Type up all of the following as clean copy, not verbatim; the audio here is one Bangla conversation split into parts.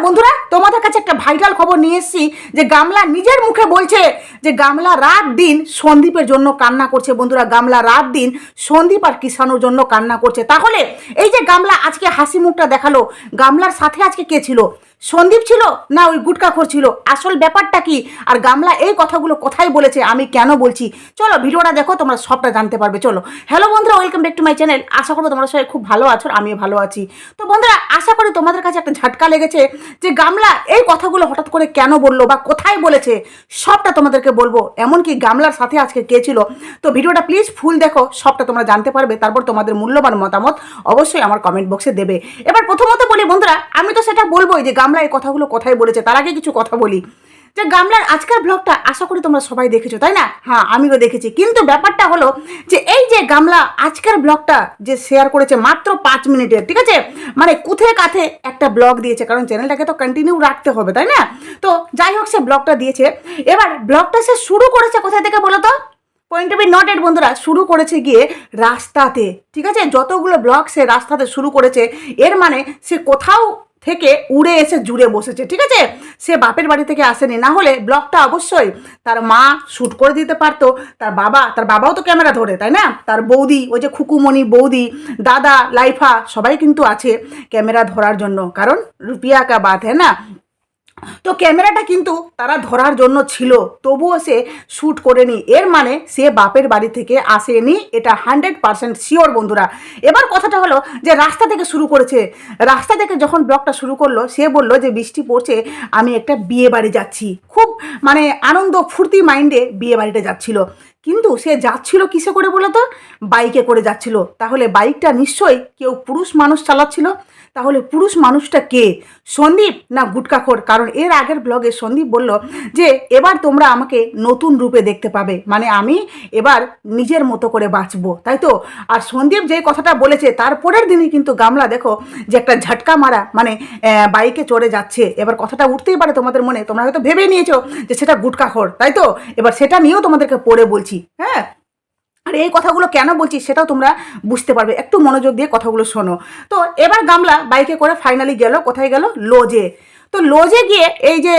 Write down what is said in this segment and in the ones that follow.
বন্ধুরা তোমাদের কাছে একটা ভাইরাল খবর নিয়ে এসেছি যে গামলা নিজের মুখে বলছে যে গামলা রাত দিন সন্দীপের জন্য কান্না করছে। বন্ধুরা, গামলা রাত দিন সন্দীপ আর কিষাণুর জন্য কান্না করছে। তাহলে এই যে গামলা আজকে হাসি মুখটা দেখালো, গামলার সাথে আজকে কে ছিল? সন্দীপ ছিল না ওই গুটকাখোর ছিল? আসল ব্যাপারটা কি? আর গামলা এই কথাগুলো কোথায় বলেছে, আমি কেন বলছি, চলো ভিডিওটা দেখো, তোমরা সবটা জানতে পারবে। চলো, হ্যালো বন্ধুরা, welcome back to my channel. আশা করবো তোমরা সবাই খুব ভালো আছো, আমিও ভালো আছি। তো বন্ধুরা, আশা করি তোমাদের কাছে একটা ঝাটকা লেগেছে যে গামলা এই কথাগুলো হঠাৎ করে কেন বললো বা কোথায় বলেছে, সবটা তোমাদেরকে বলবো। এমনকি গামলার সাথে আজকে কে ছিল। তো ভিডিওটা প্লিজ ফুল দেখো, সবটা তোমরা জানতে পারবে। তারপর তোমাদের মূল্যবান মতামত অবশ্যই আমার কমেন্ট বক্সে দেবে। এবার প্রথমত বলি বন্ধুরা, আমি তো সেটা বলবোই যে গামলা এই কথাগুলো কোথায় বলেছে। তার আগে কিছু কথা বলি যে গামলার আজকের ব্লগটা আশা করি তোমরা সবাই দেখেছো, তাই না? হ্যাঁ, আমিও দেখেছি। কিন্তু ব্যাপারটা হলো যে এই যে গামলা আজকের ব্লগটা যে শেয়ার করেছে মাত্র 5 মিনিটের, ঠিক আছে, মানে কুথে কাথে একটা ব্লগ দিয়েছে, কারণ চ্যানেলটাকে তো কন্টিনিউ রাখতে হবে, তাই না? তো যাই হোক, সে ব্লগটা দিয়েছে। এবার ব্লগটা সে শুরু করেছে কোথায় থেকে বলো তো? পয়েন্ট বি নট এড বন্ধুরা, শুরু করেছে গিয়ে রাস্তাতে, ঠিক আছে? যতগুলো ব্লগ সে রাস্তাতে শুরু করেছে, এর মানে সে কোথাও থেকে উড়ে এসে জুড়ে বসেছে, ঠিক আছে? সে বাপের বাড়ি থেকে আসেনি, না হলে ব্লগটা অবশ্যই তার মা শ্যুট করে দিতে পারতো, তার বাবাও তো ক্যামেরা ধরে, তাই না? তার বৌদি, ওই যে খুকুমণি বৌদি, দাদা, লাইফা, সবাই কিন্তু আছে ক্যামেরা ধরার জন্য, কারণ রুপিয়া কা বাত হ্যাঁ না। তো ক্যামেরাটা কিন্তু তারা ধরার জন্য ছিল, তবুও সে শ্যুট করেনি। এর মানে সে বাপের বাড়ি থেকে আসেনি, এটা 100% শিওর বন্ধুরা। এবার কথাটা হলো যে রাস্তা থেকে শুরু করেছে। রাস্তা থেকে যখন ব্লগটা শুরু করলো, সে বলল যে বৃষ্টি পড়ছে, আমি একটা বিয়ে বাড়ি যাচ্ছি। খুব মানে আনন্দ ফুর্তি মাইন্ডে বিয়ে বাড়িতে যাচ্ছিল। কিন্তু সে যাচ্ছিল কিসে করে বলো তো? বাইকে করে যাচ্ছিল। তাহলে বাইকটা নিশ্চয়ই কেউ পুরুষ মানুষ চালাচ্ছিল। তাহলে পুরুষ মানুষটা কে? সন্দীপ না গুটকাখোর? কারণ এর আগের ব্লগে সন্দীপ বলল যে এবার তোমরা আমাকে নতুন রূপে দেখতে পাবে, মানে আমি এবার নিজের মতো করে বাঁচবো, তাই তো? আর সন্দীপ যে কথাটা বলেছে তারপরের দিনই কিন্তু গামলা দেখো যে একটা ঝটকা মারা, মানে বাইকে চড়ে যাচ্ছে। এবার কথাটা উঠতেই পারে তোমাদের মনে, তোমরা হয়তো ভেবে নিয়েছো যে সেটা গুটকাখোর, তাই তো? এবার সেটা নিয়েও তোমাদেরকে পড়ে বলছি, হ্যাঁ। আর এই কথাগুলো কেন বলছি সেটাও তোমরা বুঝতে পারবে, একটু মনোযোগ দিয়ে কথাগুলো শোনো। তো এবার গামলা বাইকে করে ফাইনালি গেল, কোথায় গেল? লজে। তো লজে গিয়ে এই যে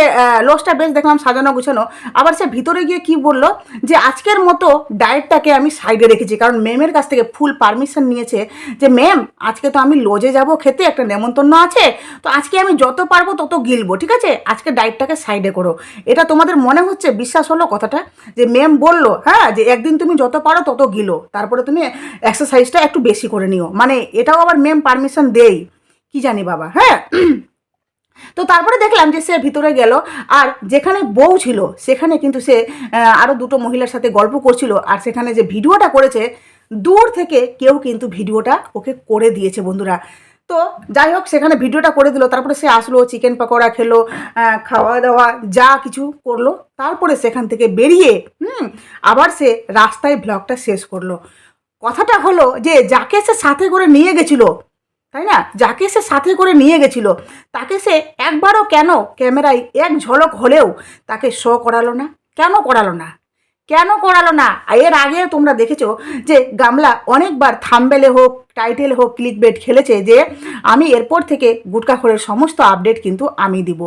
লজটা বেশ দেখলাম সাজানো গুছানো। আবার সে ভিতরে গিয়ে কি বলল যে আজকের মতো ডায়েটটাকে আমি সাইডে রেখেছি, কারণ ম্যামের কাছ থেকে ফুল পারমিশন নিয়েছে যে ম্যাম আজকে তো আমি লজে যাব খেতে, একটা নেমন্তন্ন আছে, তো আজকে আমি যত পারবো তত গিলবো, ঠিক আছে? আজকে ডায়েটটাকে সাইডে করো। এটা তোমাদের মনে হচ্ছে বিশ্বাস হলো কথাটা যে ম্যাম বললো, হ্যাঁ, যে একদিন তুমি যত পারো তত গিলো, তারপরে তুমি এক্সারসাইজটা একটু বেশি করে নিও, মানে এটাও আবার ম্যাম পারমিশন দেই, কি জানি বাবা, হ্যাঁ। তো তারপরে দেখলাম যে সে ভিতরে গেল, আর যেখানে বউ ছিল সেখানে কিন্তু সে আরও দুটো মহিলার সাথে গল্প করছিল। আর সেখানে যে ভিডিওটা করেছে, দূর থেকে কেউ কিন্তু ভিডিওটা ওকে করে দিয়েছে বন্ধুরা। তো যাই হোক, সেখানে ভিডিওটা করে দিল, তারপরে সে আসলো, চিকেন পকোড়া খেলো, খাওয়া দাওয়া যা কিছু করলো, তারপরে সেখান থেকে বেরিয়ে আবার সে রাস্তায় ব্লগটা শেষ করলো। কথাটা হলো যে যাকে সে সাথে করে নিয়ে গেছিলো, তাই না, যাকে সে সাথে করে নিয়ে গেছিল, তাকে সে একবারও কেন ক্যামেরায় এক ঝলক হলেও তাকে শো করালো না? কেন করালো না? কেন করালো না? এর আগে তোমরা দেখেছো যে গামলা অনেকবার থাম্বেলে হোক, টাইটেল হোক, ক্লিকবেট খেলেছে যে আমি এরপর থেকে গুটকাখোরের সমস্ত আপডেট কিন্তু আমি দিব,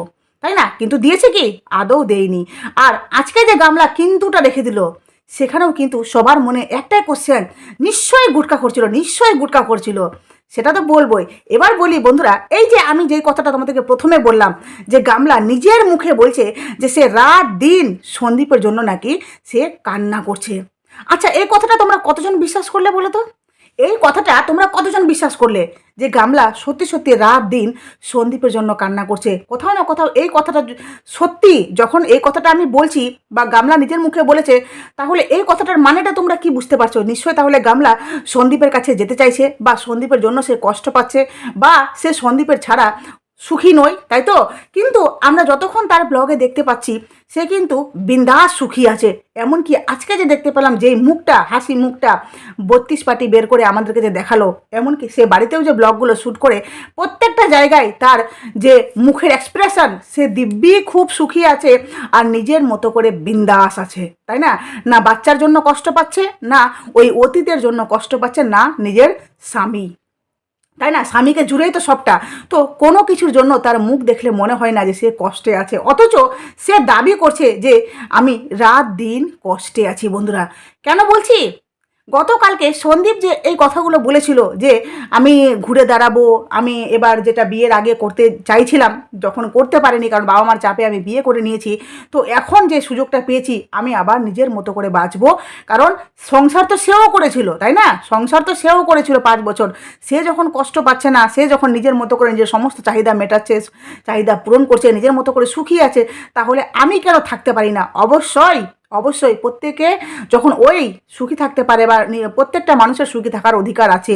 তাই না? কিন্তু দিয়েছে কি? আদৌ দেয়নি। আর আজকে যে গামলা কিন্তুটা রেখে দিল, সেখানেও কিন্তু সবার মনে একটাই কোশ্চেন, নিশ্চয়ই গুটকাখোর ছিল, নিশ্চয়ই গুটকাখোর ছিল। সেটা তো বলবোই। এবার বলি বন্ধুরা, এই যে আমি যেই কথাটা তোমাদেরকে প্রথমে বললাম যে গামলা নিজের মুখে বলছে যে সে রাত দিন সন্দীপের জন্য নাকি সে কান্না করছে। আচ্ছা, এই কথাটা তোমরা কতজন বিশ্বাস করলে বলো তো? এই কথাটা তোমরা কতজন বিশ্বাস করলে যে গামলা সত্যি সত্যি রাত দিন সন্দীপের জন্য কান্না করছে? কোথাও না কোথাও এই কথাটা সত্যি, যখন এই কথাটা আমি বলছি বা গামলা নিজের মুখে বলেছে, তাহলে এই কথাটার মানেটা তোমরা কি বুঝতে পারছো? নিশ্চয়ই তাহলে গামলা সন্দীপের কাছে যেতে চাইছে, বা সন্দীপের জন্য সে কষ্ট পাচ্ছে, বা সে সন্দীপের ছাড়া সুখী নয়, তাই তো? কিন্তু আমরা যতক্ষণ তার ব্লগে দেখতে পাচ্ছি সে কিন্তু বিন্দাস সুখী আছে। এমনকি আজকে যে দেখতে পেলাম যেই মুখটা, হাসি মুখটা 32 পাটি বের করে আমাদেরকে যে দেখালো, এমনকি সে বাড়িতেও যে ব্লগগুলো শ্যুট করে প্রত্যেকটা জায়গায় তার যে মুখের এক্সপ্রেশন, সে দিব্যি খুব সুখী আছে আর নিজের মতো করে বিন্দাস আছে, তাই না? না বাচ্চার জন্য কষ্ট পাচ্ছে, না ওই অতীতের জন্য কষ্ট পাচ্ছে, না নিজের স্বামী। তাই না? স্বামীকে জুড়েই তো সবটা। তো কোনো কিছুর জন্য তার মুখ দেখলে মনে হয় না যে সে কষ্টে আছে, অথচ সে দাবি করছে যে আমি রাত দিন কষ্টে আছি। বন্ধুরা কেন বলছি, গতকালকে সন্দীপ যে এই কথাগুলো বলেছিল যে আমি ঘুরে দাঁড়াবো, আমি এবার যেটা বিয়ের আগে করতে চাইছিলাম, যখন করতে পারিনি কারণ বাবা মার চাপে আমি বিয়ে করে নিয়েছি, তো এখন যে সুযোগটা পেয়েছি আমি আবার নিজের মতো করে বাঁচবো। কারণ সংসার তো সেও করেছিল, তাই না? সংসার তো সেও করেছিল 5 বছর। সে যখন কষ্ট পাচ্ছে না, সে যখন নিজের মতো করে নিজের সমস্ত চাহিদা মেটাচ্ছে, চাহিদা পূরণ করছে, নিজের মতো করে সুখী আছে, তাহলে আমি কেন থাকতে পারি না? অবশ্যই অবশ্যই প্রত্যেকে যখন ওই সুখী থাকতে পারে বা প্রত্যেকটা মানুষের সুখী থাকার অধিকার আছে,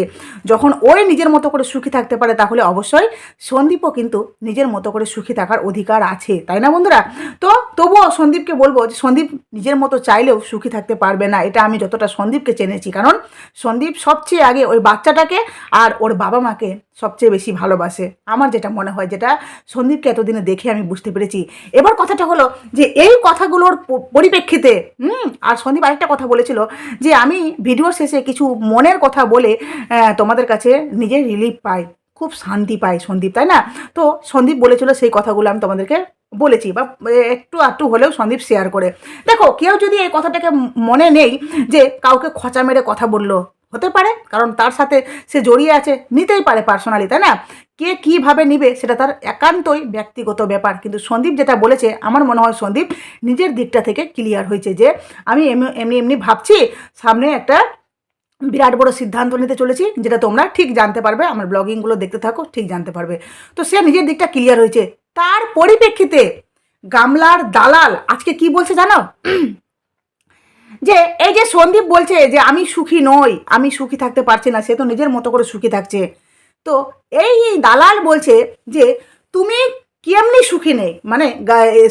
যখন ওই নিজের মতো করে সুখী থাকতে পারে তাহলে অবশ্যই সন্দীপও কিন্তু নিজের মতো করে সুখী থাকার অধিকার আছে, তাই না বন্ধুরা? তো তবুও সন্দীপকে বলবো যে সন্দীপ নিজের মতো চাইলেও সুখী থাকতে পারবে না, এটা আমি যতটা সন্দীপকে চেনেছি। কারণ সন্দীপ সবচেয়ে আগে ওই বাচ্চাটাকে আর ওর বাবা মাকে সবচেয়ে বেশি ভালোবাসে, আমার যেটা মনে হয়, যেটা সন্দীপকে এতদিনে দেখে আমি বুঝতে পেরেছি। এবার কথাটা হলো যে এই কথাগুলোর পরিপ্রেক্ষিতে আর সন্দীপ আরেকটা কথা বলেছিল যে আমি ভিডিও শেষে কিছু মনের কথা বলে তোমাদের কাছে নিজের রিলিফ পাই, খুব শান্তি পাই সন্দীপ, তাই না? তো সন্দীপ বলেছিল সেই কথাগুলো আমি তোমাদেরকে বলেছি, বা একটু আধটু হলেও সন্দীপ শেয়ার করে। দেখো, কেউ যদি এই কথাটাকে মনে নেই যে কাউকে খোঁচা মেরে কথা বললো, হতে পারে, কারণ তার সাথে সে জড়িয়ে আছে, নিতেই পারে পার্সোনালি, তাই না? কে কীভাবে নিবে সেটা তার একান্তই ব্যক্তিগত ব্যাপার। কিন্তু সন্দীপ যেটা বলেছে, আমার মনে হয় সন্দীপ নিজের দিকটা থেকে ক্লিয়ার হয়েছে যে আমি এমনি এমনি ভাবছি, সামনে একটা বিরাট বড় সিদ্ধান্ত নিতে চলেছি, যেটা তোমরা ঠিক জানতে পারবে, আমার ব্লগিংগুলো দেখতে থাকো, ঠিক জানতে পারবে। তো সে নিজের দিকটা ক্লিয়ার হয়েছে। তার পরিপ্রেক্ষিতে গামলার দালাল আজকে কি বলছে জানো? যে এই যে সন্দীপ বলছে যে আমি সুখী নই, আমি সুখী থাকতে পারছি না, সে তো নিজের মতো করে সুখী থাকছে। তো এই দালাল বলছে যে তুমি কেমনি সুখী নেই, মানে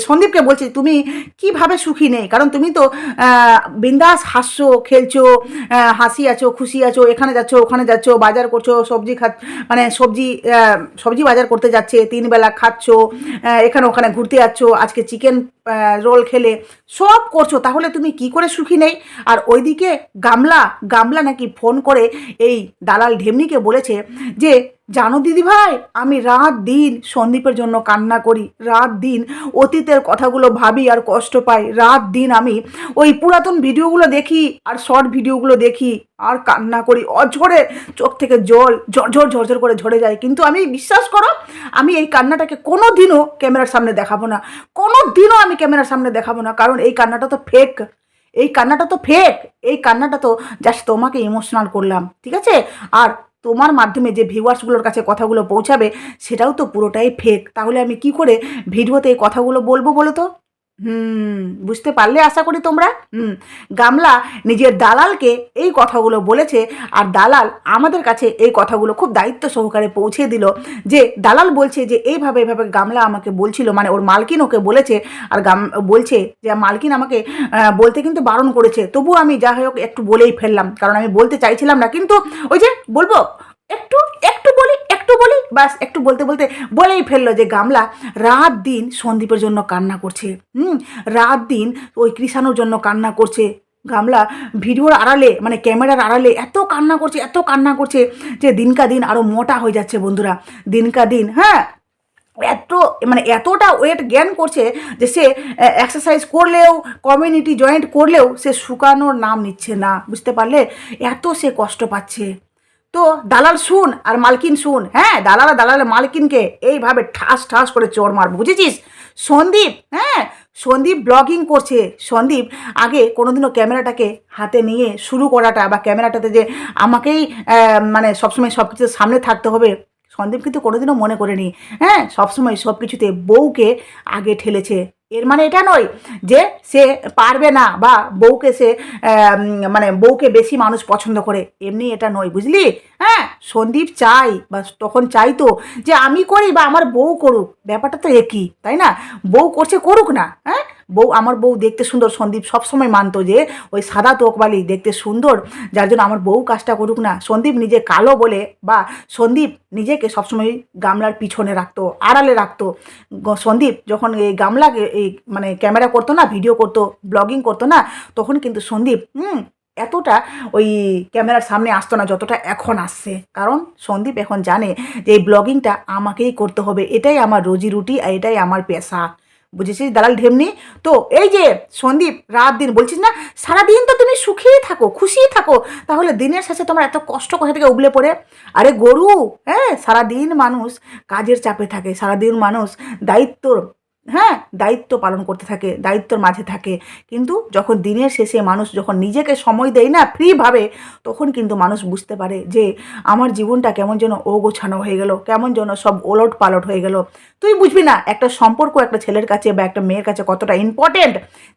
সন্দীপকে বলছে তুমি কিভাবে সুখী নেই, কারণ তুমি তো বিন্দাস হাসছো, খেলছো, হাসি আছো, খুশি আছো, এখানে যাচ্ছ, ওখানে যাচ্ছ, বাজার করছো, সবজি মানে সবজি বাজার করতে যাচ্ছে, 3 বেলা খাচ্ছো, এখানে ওখানে ঘুরতে যাচ্ছ, আজকে চিকেন রোল খেলে, সব করছো, তাহলে তুমি কি করে সুখী নেই? আর ওইদিকে গামলা নাকি ফোন করে এই দালাল ঢেমনিকে বলেছে যে জানো দিদি ভাই, আমি রাত দিন সন্দীপের জন্য কান্না করি, রাত দিন অতীতের কথাগুলো ভাবি আর কষ্ট পাই, রাত দিন আমি ওই পুরাতন ভিডিওগুলো দেখি আর শর্ট ভিডিওগুলো দেখি আর কান্না করি, অঝরে চোখ থেকে জল ঝরঝর করে ঝরে যায়। কিন্তু আমি বিশ্বাস করো, আমি এই কান্নাটাকে কোনো দিনও ক্যামেরার সামনে দেখাবো না, কোনো দিনও আমি ক্যামেরার সামনে দেখাবো না, কারণ এই কান্নাটা তো ফেক, এই কান্নাটা তো ফেক, এই কান্নাটা তো জাস্ট তোমাকে ইমোশনাল করলাম, ঠিক আছে? আর তোমার মাধ্যমে যে ভিউয়ার্সগুলোর কাছে কথাগুলো পৌঁছাবে সেটাও তো পুরোটাই ফেক। তাহলে আমি কি করে ভিডিওতে এই কথাগুলো বলবো বলো তো? বুঝতে পারলে আশা করি তোমরা। গামলা নিজের দালালকে এই কথাগুলো বলেছে, আর দালাল আমাদের কাছে এই কথাগুলো খুব দায়িত্ব সহকারে পৌঁছে দিল। যে দালাল বলছে যে এইভাবে গামলা আমাকে বলছিল, মানে ওর মালকিন ওকে বলেছে, আর বলছে যে মালকিন আমাকে বলতে কিন্তু বারণ করেছে, তবু আমি যা হোক একটু বলেই ফেললাম, কারণ আমি বলতে চাইছিলাম না, কিন্তু ওই যে বলবো একটু একটু বলি বাস, একটু বলতে বলতে বলেই ফেললো যে গামলা রাত দিন সন্দীপের জন্য কান্না করছে, রাত দিন ওই কৃষাণুর জন্য কান্না করছে। গামলা ভিডিওর আড়ালে, মানে ক্যামেরার আড়ালে এত কান্না করছে যে দিনকা দিন আরও মোটা হয়ে যাচ্ছে বন্ধুরা, দিনকা দিন। হ্যাঁ, এতটা ওয়েট গেইন করছে যে সে এক্সারসাইজ করলেও, কমিউনিটি জয়েন্ট করলেও সে শুকানোর নাম নিচ্ছে না, বুঝতে পারলে? এত সে কষ্ট পাচ্ছে। তো দালাল শুন আর মালকিন শুন, হ্যাঁ, দালালে মালকিনকে এইভাবে ঠাস করে চোর মারব, বুঝেছিস? সন্দীপ ব্লগিং করছে। সন্দীপ আগে কোনোদিনও ক্যামেরাটাকে হাতে নিয়ে শুরু করাটা, বা ক্যামেরাটাতে যে আমাকেই মানে সবসময় সব কিছুর সামনে থাকতে হবে, সন্দীপ কিন্তু কোনোদিনও মনে করেনি। হ্যাঁ, সবসময় সব কিছুতে বউকে আগে ঠেলেছে। এর মানে এটা নয় যে সে পারবে না, বা বউকে সে মানে বউকে বেশি মানুষ পছন্দ করে, এমনি এটা নয়, বুঝলি? হ্যাঁ, সন্দীপ চাই, বা তখন চাইতো যে আমি করি বা আমার বউ করুক, ব্যাপারটা তো একই, তাই না? বউ করছে, করুক না। হ্যাঁ, আমার বউ দেখতে সুন্দর, সন্দীপ সবসময় মানতো যে ওই সাদা তোকবালি দেখতে সুন্দর, যার জন্য আমার বউ কাজটা করুক না। সন্দীপ নিজে কালো বলে, বা সন্দীপ নিজেকে সবসময় গামলার পিছনে রাখতো, আড়ালে রাখতো। সন্দীপ যখন এই গামলাকে এই মানে ক্যামেরা করতো না, ভিডিও করতো, ব্লগিং করতো না, তখন কিন্তু সন্দীপ এতটা ওই ক্যামেরার সামনে আসতো না যতটা এখন আসছে। কারণ সন্দীপ এখন জানে যে এই ব্লগিংটা আমাকেই করতে হবে, এটাই আমার রুজি রুটি আর এটাই আমার পেশা। বুঝেছিস দালাল ঢেমনি? তো এই যে সন্দীপ রাত দিন বলছিস না সারাদিন তো তুমি সুখেই থাকো খুশিই থাকো, তাহলে দিনের শেষে তোমার এত কষ্ট কোথা থেকে উগলে পড়ে? আরে গরু, হ্যাঁ সারাদিন মানুষ কাজের চাপে থাকে, সারাদিন মানুষ দায়িত্বর, হ্যাঁ দায়িত্ব পালন করতে থাকে, দায়িত্বর মাঝে থাকে, কিন্তু যখন দিনের শেষে মানুষ যখন নিজেকে সময় দেয় না ফ্রিভাবে, তখন কিন্তু মানুষ বুঝতে পারে যে আমার জীবনটা কেমন যেন ওগোছানো হয়ে গেল, কেমন যেন সব ওলট পালট হয়ে গেল। তুই বুঝবি না একটা সম্পর্ক একটা ছেলের কাছে বা একটা মেয়ের কাছে কতটা ইম্পর্টেন্ট,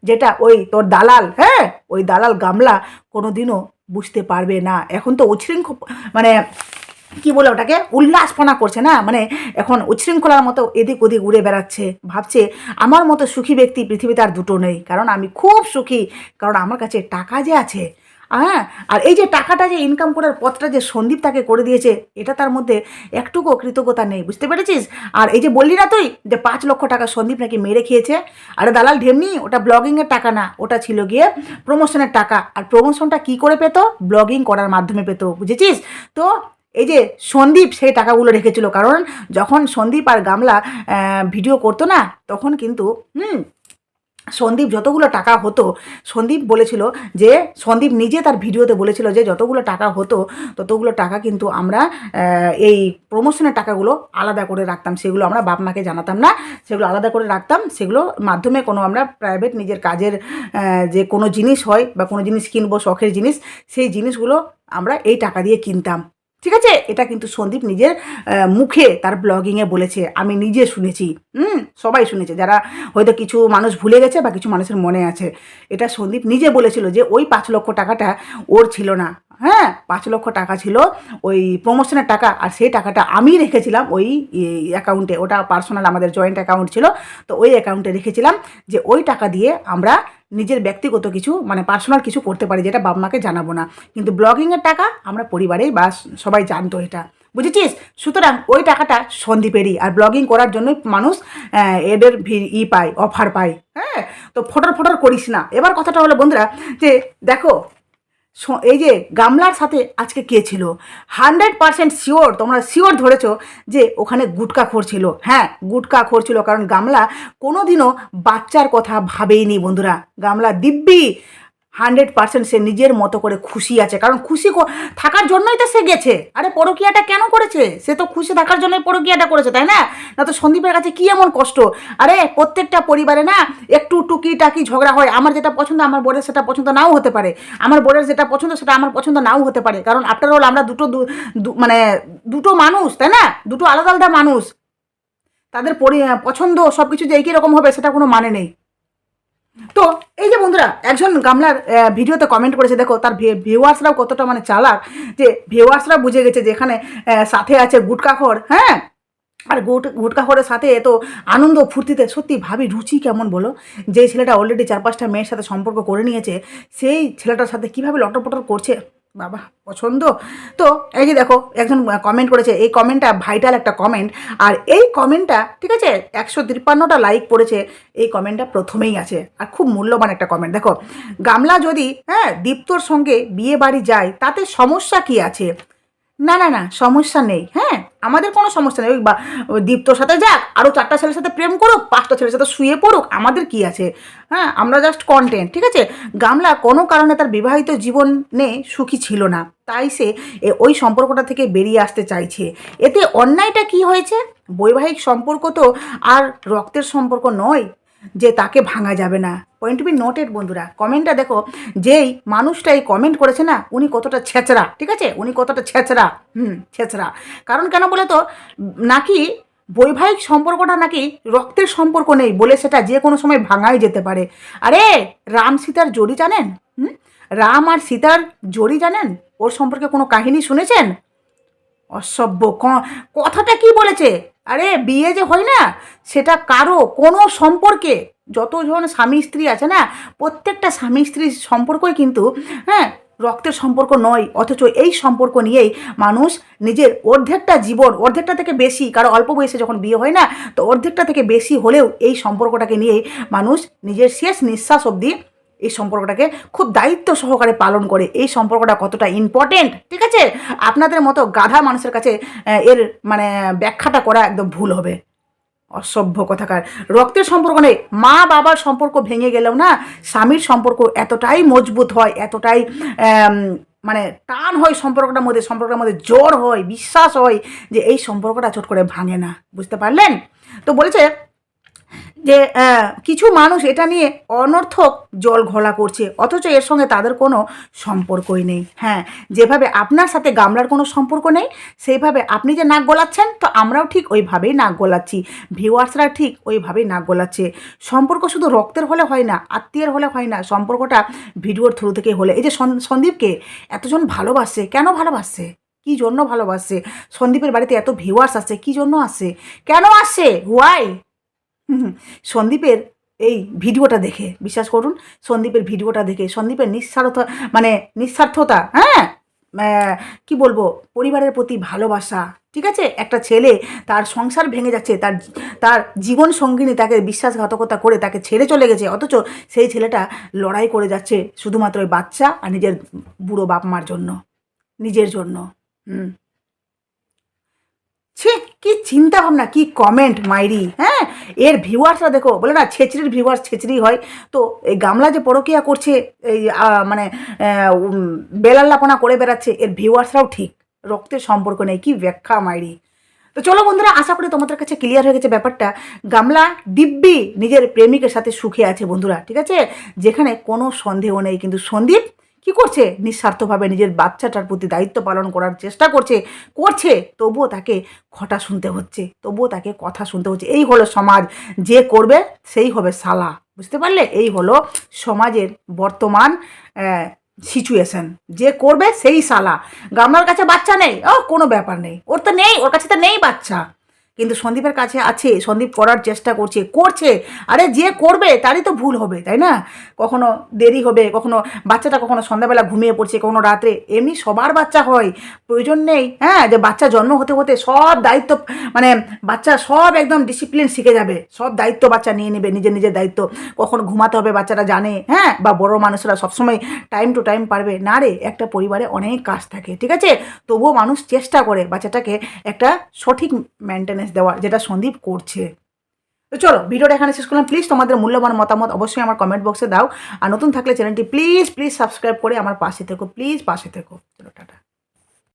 যেটা ওই তোর দালাল, হ্যাঁ ওই দালাল গামলা কোনোদিনও বুঝতে পারবে না। এখন তো উচ্ছৃঙ্খল মানে কি বলে ওটাকে উল্লাসপনা করছে না, মানে এখন উচ্ছৃঙ্খলার মতো এদিক ওদিক উড়ে বেড়াচ্ছে, ভাবছে আমার মতো সুখী ব্যক্তি পৃথিবীতে আর দুটো নেই, কারণ আমি খুব সুখী, কারণ আমার কাছে টাকা যে আছে। হ্যাঁ, আর এই যে টাকাটা যে ইনকাম করার পথটা যে সন্দীপ তাকে করে দিয়েছে, এটা তার মধ্যে একটুকুও কৃতজ্ঞতা নেই, বুঝতে পেরেছিস? আর এই যে বললি না তুই যে 5 লক্ষ টাকা সন্দীপ নাকি মেরে খেয়েছে, আরে দালাল ঢেমনি, ওটা ব্লগিংয়ের টাকা না, ওটা ছিল গিয়ে প্রমোশনের টাকা। আর প্রমোশনটা কি করে পেতো? ব্লগিং করার মাধ্যমে পেতো, বুঝেছিস? তো এই যে সন্দীপ সেই টাকাগুলো রেখেছিল, কারণ যখন সন্দীপ আর গামলা ভিডিও করতো না, তখন কিন্তু সন্দীপ যতগুলো টাকা হতো, সন্দীপ বলেছিল যে সন্দীপ নিজে তার ভিডিওতে বলেছিল যে যতগুলো টাকা হতো ততগুলো টাকা কিন্তু আমরা এই প্রমোশনের টাকাগুলো আলাদা করে রাখতাম, সেগুলো আমরা বাপ মাকে জানাতাম না, সেগুলো আলাদা করে রাখতাম, সেগুলো মাধ্যমে কোনো আমরা প্রাইভেট নিজের কাজের যে কোনো জিনিস হয় বা কোনো জিনিস কিনবো শখের জিনিস, সেই জিনিসগুলো আমরা এই টাকা দিয়ে কিনতাম। ঠিক আছে, এটা কিন্তু সন্দীপ নিজের মুখে তার ব্লগিংয়ে বলেছে, আমি নিজে শুনেছি, সবাই শুনেছে, যারা হয়তো কিছু মানুষ ভুলে গেছে বা কিছু মানুষের মনে আছে। এটা সন্দীপ নিজে বলেছিল যে ওই 5 লক্ষ টাকাটা ওর ছিল না, হ্যাঁ 5 লক্ষ টাকা ছিল ওই প্রমোশনের টাকা, আর সেই টাকাটা আমি রেখেছিলাম ওই অ্যাকাউন্টে, ওটা পার্সোনাল আমাদের জয়েন্ট অ্যাকাউন্ট ছিল, তো ওই অ্যাকাউন্টে রেখেছিলাম যে ওই টাকা দিয়ে আমরা নিজের ব্যক্তিগত কিছু মানে পার্সোনাল কিছু করতে পারি, যেটা বাবা মাকে জানাবো না, কিন্তু ব্লগিংয়ের টাকা আমরা পরিবারেই বা সবাই জানতো এটা, বুঝেছিস? সুতরাং ওই টাকাটা সন্দীপেরই, আর ব্লগিং করার জন্যই মানুষ এদের পায়, অফার পায়, হ্যাঁ। তো ফটর ফটর করিস না। এবার কথাটা হলো বন্ধুরা যে দেখো এই যে গামলার সাথে আজকে কে ছিল, 100% শিওর, তোমরা শিওর ধরেছ যে ওখানে গুটখাখোর ছিল। হ্যাঁ গুটখাখোর ছিল, কারণ গামলা কোনোদিনও বাচ্চার কথা ভাবেইনি বন্ধুরা। গামলা দিব্যি 100% সে নিজের মতো করে খুশি আছে, কারণ খুশি থাকার জন্যই তো সে গেছে। আরে পরকীয়াটা কেন করেছে? সে তো খুশি থাকার জন্যই পরকীয়াটা করেছে, তাই না? না তো সন্দীপের কাছে কী এমন কষ্ট? আরে প্রত্যেকটা পরিবারে না একটু টুকি টাকি ঝগড়া হয়, আমার যেটা পছন্দ আমার বোনের সেটা পছন্দ নাও হতে পারে, আমার বোনের যেটা পছন্দ সেটা আমার পছন্দ নাও হতে পারে, কারণ আফটার অল আমরা মানে দুটো মানুষ, তাই না? দুটো আলাদা আলাদা মানুষ, তাদের পছন্দ সব কিছু যে একই রকম হবে সেটা কোনো মানে নেই। তো এই যে বন্ধুরা একজন গামলার ভিডিওতে কমেন্ট করেছে, দেখো তার ভিউয়ার্সরাও কতটা মানে চালাক, যে ভিউয়ার্সরা বুঝে গেছে যে এখানে সাথে আছে গুটখাখোর, হ্যাঁ। আর গুটখাখোরের সাথে এত আনন্দ ফুর্তিতে, সত্যি ভাবি রুচি কেমন বলো? যে ছেলেটা অলরেডি 4-5টা মেয়ের সাথে সম্পর্ক করে নিয়েছে, সেই ছেলেটার সাথে কীভাবে লটরপটর করছে, বাবা পছন্দ। তো এই যে দেখো একজন কমেন্ট করেছে, এই কমেন্টটা ভাইটাল একটা কমেন্ট, আর এই কমেন্টটা ঠিক আছে 153টা লাইক পড়েছে, এই কমেন্টটা প্রথমেই আছে, আর খুব মূল্যবান একটা কমেন্ট। দেখো গামলা যদি দীপ্তর সঙ্গে বিয়ে বাড়ি যায় তাতে সমস্যা কি আছে? না না না সমস্যা নেই, হ্যাঁ আমাদের কোনো সমস্যা নেই, ওই দীপ্তর সাথে যাক, আরও 4টা ছেলের সাথে প্রেম করুক, 5টা ছেলের সাথে শুয়ে পড়ুক, আমাদের কি আছে? হ্যাঁ আমরা জাস্ট কন্টেন্ট, ঠিক আছে? গামলা কোনো কারণে তার বিবাহিত জীবনে সুখী ছিল না, তাই সে ওই সম্পর্কটা থেকে বেরিয়ে আসতে চাইছে। এতে অন্যায়টা কি হয়েছে? বৈবাহিক সম্পর্ক তো আর রক্তের সম্পর্ক নয় যে তাকে ভাঙা যাবে না। পয়েন্ট বি নোটেড বন্ধুরা। কমেন্টটা দেখো, যেই মানুষটা এই কমেন্ট করেছে না, উনি কতটা ছেঁচড়া, ঠিক আছে? উনি কতটা ছেঁচড়া, ছেঁচড়া। কারণ কেন বলে তো, নাকি বৈবাহিক সম্পর্কটা নাকি রক্তের সম্পর্ক নেই বলে সেটা যে কোনো সময় ভাঙাই যেতে পারে। আরে রাম সীতার জড়ি জানেন? রাম আর সীতার জড়ি জানেন? ওর সম্পর্কে কোনো কাহিনী শুনেছেন? অসভ্য কথাটা কি বলেছে? আরে বিয়ে যে হয় না, সেটা কারো কোনো সম্পর্কে, যতজন স্বামী স্ত্রী আছে না, প্রত্যেকটা স্বামী স্ত্রীর সম্পর্কই কিন্তু রক্তের সম্পর্ক নয়, অথচ এই সম্পর্ক নিয়েই মানুষ নিজের অর্ধেকটা জীবন, অর্ধেকটা থেকে বেশি, কারো অল্প বয়সে যখন বিয়ে হয় না, তো অর্ধেকটা থেকে বেশি হলেও এই সম্পর্কটাকে নিয়েই মানুষ নিজের শেষ নিঃশ্বাস অবধি এই সম্পর্কটাকে খুব দায়িত্ব সহকারে পালন করে। এই সম্পর্কটা কতটা ইম্পর্টেন্ট, ঠিক আছে, আপনাদের মতো গাধা মানুষের কাছে এর মানে ব্যাখ্যাটা করা একদম ভুল হবে। অসভ্য কথাকার। রক্তের সম্পর্ক নেই, মা বাবার সম্পর্ক ভেঙে গেলেও না স্বামীর সম্পর্ক এতটাই মজবুত হয়, এতটাই মানে টান হয় সম্পর্কটার মধ্যে জোর হয়, বিশ্বাস হয়, যে এই সম্পর্কটা চট করে ভাঙে না। বুঝতে পারলেন? তো বলেছে যে কিছু মানুষ এটা নিয়ে অনর্থক জল ঘোলা করছে, অথচ এর সঙ্গে তাদের কোনো সম্পর্কই নেই। হ্যাঁ, যেভাবে আপনার সাথে গামলার কোনো সম্পর্ক নেই, সেইভাবে আপনি যে নাক গলাচ্ছেন, তো আমরাও ঠিক ওইভাবেই নাক গলাচ্ছি, ভিউয়ার্সরা ঠিক ওইভাবেই নাক গলাচ্ছে। সম্পর্ক শুধু রক্তের হলে হয় না, আত্মীয়ের হলে হয় না, সম্পর্কটা ভিডিওর থ্রু থেকে হলে। এই যে সন্দীপকে এতজন ভালোবাসছে, কেন ভালোবাসছে, কী জন্য ভালোবাসছে? সন্দীপের বাড়িতে এত ভিউয়ার্স আসছে, কী জন্য আসছে, কেন আসছে, হোয়াই? সন্দীপের এই ভিডিওটা দেখে, বিশ্বাস করুন, সন্দীপের ভিডিওটা দেখে সন্দীপের নিঃস্বার্থতা, হ্যাঁ, কি বলবো, পরিবারের প্রতি ভালোবাসা, ঠিক আছে, একটা ছেলে তার সংসার ভেঙে যাচ্ছে, তার জীবন সঙ্গিনী তাকে বিশ্বাসঘাতকতা করে তাকে ছেড়ে চলে গেছে, অথচ সেই ছেলেটা লড়াই করে যাচ্ছে শুধুমাত্র ওই বাচ্চা আর নিজের বুড়ো বাপ মার জন্য, নিজের জন্য। ছি, কি চিন্তা ভাবনা, কি কমেন্ট মাইরি! হ্যাঁ, এর ভিউয়ার্সরা দেখো, বলে না ছেচড়ির ভিউয়ার্স ছেচড়ি হয়, তো এই গামলা যে পরকীয়া করছে, এই মানে বেলাল্লাপনা করে বেড়াচ্ছে, এর ভিউয়ার্সরাও ঠিক রক্তের সম্পর্ক নেই। কি ব্যাখ্যা মাইরি! তো চলো বন্ধুরা, আশা করি তোমাদের কাছে ক্লিয়ার হয়ে গেছে ব্যাপারটা। গামলা দিব্যি নিজের প্রেমিকের সাথে সুখে আছে বন্ধুরা, ঠিক আছে, যেখানে কোনো সন্দেহ নেই। কিন্তু সন্দীপ কি করছে, নিঃস্বার্থভাবে নিজের বাচ্চাটার প্রতি দায়িত্ব পালন করার চেষ্টা করছে, তবুও তাকে খটা শুনতে হচ্ছে, তবুও তাকে কথা শুনতে হচ্ছে। এই হলো সমাজ, যে করবে সেই হবে শালা। বুঝতে পারলে? এই হলো সমাজের বর্তমান সিচুয়েশন, যে করবে সেই শালা। গামলার কাছে বাচ্চা নেই, ও কোনো ব্যাপার নেই, ওর তো নেই, ওর কাছে তো নেই বাচ্চা, কিন্তু সন্দীপের কাছে আছে, সন্দীপ করার চেষ্টা করছে। আরে যে করবে তারই তো ভুল হবে, তাই না? কখনো দেরি হবে, কখনো বাচ্চাটা কখনো সন্ধ্যাবেলা ঘুমিয়ে পড়ছে, কখনো রাত্রে, এমনি সবার বাচ্চা হয়, প্রয়োজন নেই হ্যাঁ যে বাচ্চা জন্ম হতে হতে সব দায়িত্ব, মানে বাচ্চা সব একদম ডিসিপ্লিন শিখে যাবে, সব দায়িত্ব বাচ্চা নিয়ে নেবে, নিজের নিজের দায়িত্ব, কখন ঘুমাতে হবে বাচ্চারা জানে, হ্যাঁ, বা বড় মানুষরা সবসময় টাইম টু টাইম পারবে না রে, একটা পরিবারে অনেক কাজ থাকে, ঠিক আছে, তবুও মানুষ চেষ্টা করে বাচ্চাটাকে একটা সঠিক মেনটেনেন্স দেওয়ার, যেটা সন্দীপ করছে। তো চলো, ভিডিওটা এখানে শেষ করলাম। প্লিজ তোমাদের মূল্যবান মতামত অবশ্যই আমার কমেন্ট বক্সে দাও, আর নতুন থাকলে চ্যানেলটি প্লিজ সাবস্ক্রাইব করে আমার পাশে থেকো, প্লিজ পাশে থেকো। চলো, টাটা।